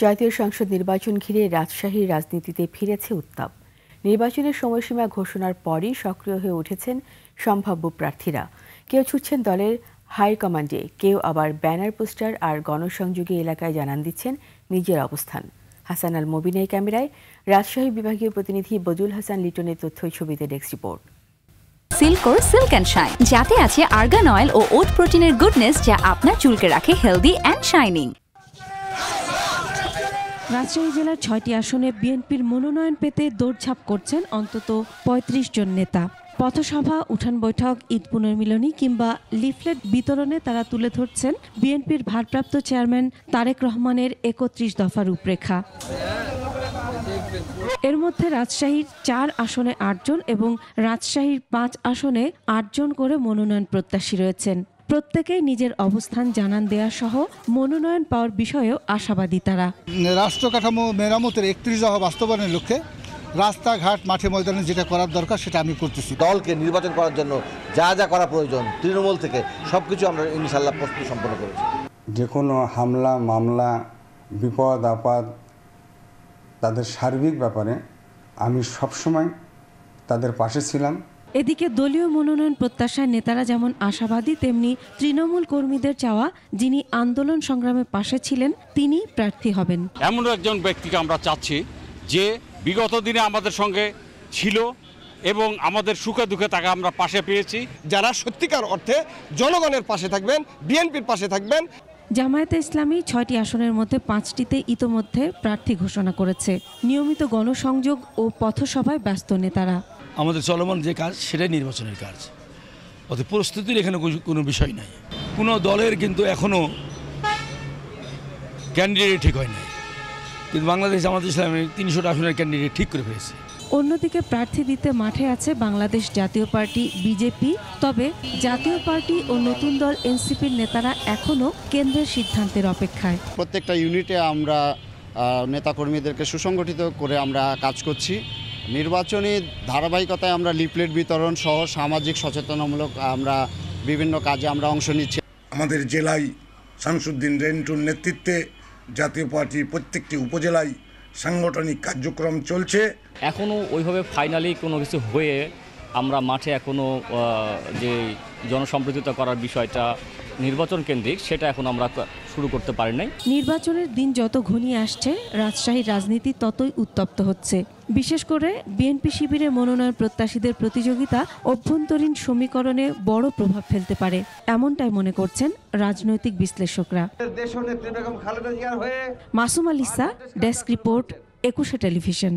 জাতীয় সংসদ নির্বাচন ঘিরে রাজশাহীর রাজনীতিতে ফিরেছে উত্তাপ। নির্বাচনের সময়সীমা ঘোষণার পরই সক্রিয় হয়ে উঠেছেন সম্ভাব্য প্রার্থীরা। কেউ ছুটছেন দলের হাইকমান্ডে, কেউ আবার ব্যানার পোস্টার আর গণসংযোগী এলাকায় জানান দিচ্ছেন নিজের অবস্থান। হাসান আল মবিনের ক্যামেরায় রাজশাহী বিভাগীয় প্রতিনিধি বজুল হাসান লিটনের তথ্য ছবিতে ডেস্ক রিপোর্ট। সিল্কোর সিল্ক অ্যান্ড শাইন, যাতে আছে আর্গান অয়েল ও ওট প্রোটিনের গুডনেস, যা আপনার চুলকে রাখে হেলদি অ্যান্ড শাইনিং। রাজশাহী জেলার ৬টি আসনে বিএনপির মনোনয়ন পেতে দৌড়ঝাঁপ করছেন অন্তত ৩৫ জন নেতা। পথসভা, উঠান বৈঠক, ঈদ পুনর্মিলনী কিংবা লিফলেট বিতরণে তারা তুলে ধরছেন বিএনপির ভারপ্রাপ্ত চেয়ারম্যান তারেক রহমানের ৩১ দফা রূপরেখা। এর মধ্যে রাজশাহীর ৪ আসনে ৮ জন এবং রাজশাহীর ৫ আসনে ৮ জন করে মনোনয়ন প্রত্যাশী রয়েছেন। প্রত্যেকেই নিজের অবস্থান জানান দেয়া সহ মনোনয়ন পাওয়ার বিষয়েও আশাবাদী তারা। রাষ্ট্র কাঠামো মেরামতের ৩১ দফা বাস্তবায়নের লক্ষ্যে রাস্তাঘাট, মাঠে ময়দানে যেটা করার দরকার সেটা আমি করতেছি। দলকে নির্বাচন করার জন্য যা যা করা প্রয়োজন তৃণমূল থেকে সবকিছু আমরা ইনশাল্লাহ প্রস্তুতি সম্পন্ন করেছি। যে কোনো হামলা, মামলা, বিপদ আপদ, তাদের সার্বিক ব্যাপারে আমি সবসময় তাদের পাশে ছিলাম। এদিকে দলীয় মনোনয়ন প্রত্যাশায় নেতারা যেমন আশাবাদী, তেমনি তৃণমূল কর্মীদের চাওয়া যিনি আন্দোলন সংগ্রামের পাশে ছিলেন তিনি প্রার্থী হবেন। এমন একজন ব্যক্তিকে আমরা চাচ্ছি যে বিগত দিনে আমাদের সঙ্গে ছিল এবং আমাদের সুখে দুঃখে তাকে আমরা পাশে পেয়েছি। যারা সত্যিকার অর্থে জনগণের পাশে থাকবেন, বিএনপির পাশে থাকবেন। জামায়াতে ইসলামী ৬টি আসনের মধ্যে 5টিতে ইতোমধ্যে প্রার্থী ঘোষণা করেছে। নিয়মিত গণসংযোগ ও পথসভায় ব্যস্ত নেতারা। আমাদের চলমান যে কাজ সেটাই নির্বাচনের কাজ, অত প্রস্তুতির এখানে কোনো বিষয় নাই। কোনো দলের কিন্তু এখনও ক্যান্ডিডেট ঠিক হয় নাই, কিন্তু বাংলাদেশ জামায়াতে ইসলামের ৩০০ আসনের ক্যান্ডিডেট ঠিক করে ফেলেছে। অন্যদিকে প্রার্থী দিতে মাঠে আছে বাংলাদেশ জাতীয় পার্টি, বিজেপি। তবে জাতীয় পার্টি ও নতুন দল এনসিপির নেতারা এখনও কেন্দ্রের সিদ্ধান্তের অপেক্ষায়। প্রত্যেকটা ইউনিটে আমরা নেতাকর্মীদেরকে সুসংগঠিত করে আমরা কাজ করছি। নির্বাচনী ধারাবাহিকতায় আমরা লিফলেট বিতরণ সহ সামাজিক সচেতনামূলক আমরা বিভিন্ন কাজে আমরা অংশ নিচ্ছি। আমাদের জেলায় শামসুদ্দিন রেন্টুর নেতৃত্বে জাতীয় পার্টির প্রত্যেকটি উপজেলায় সাংগঠনিক কার্যক্রম চলছে। এখনও ওইভাবে ফাইনালি কোনো কিছু হয়ে আমরা মাঠে এখনও যে জনসম্পৃক্ততা করার বিষয়টা নির্বাচন কেন্দ্রিক, সেটা এখন আমরা শুরু করতে পারি নাই। নির্বাচনের দিন যত ঘনিয়ে আসছে রাজশাহীর রাজনীতি ততই উত্তপ্ত হচ্ছে। বিশেষ করে বিএনপি শিবিরে মনোনয়ন প্রত্যাশীদের প্রতিযোগিতা অভ্যন্তরীণ সমীকরণে বড় প্রভাব ফেলতে পারে, এমনটাই মনে করছেন রাজনৈতিক বিশ্লেষকরা। Masum আলিসা, desk report, ২১ television.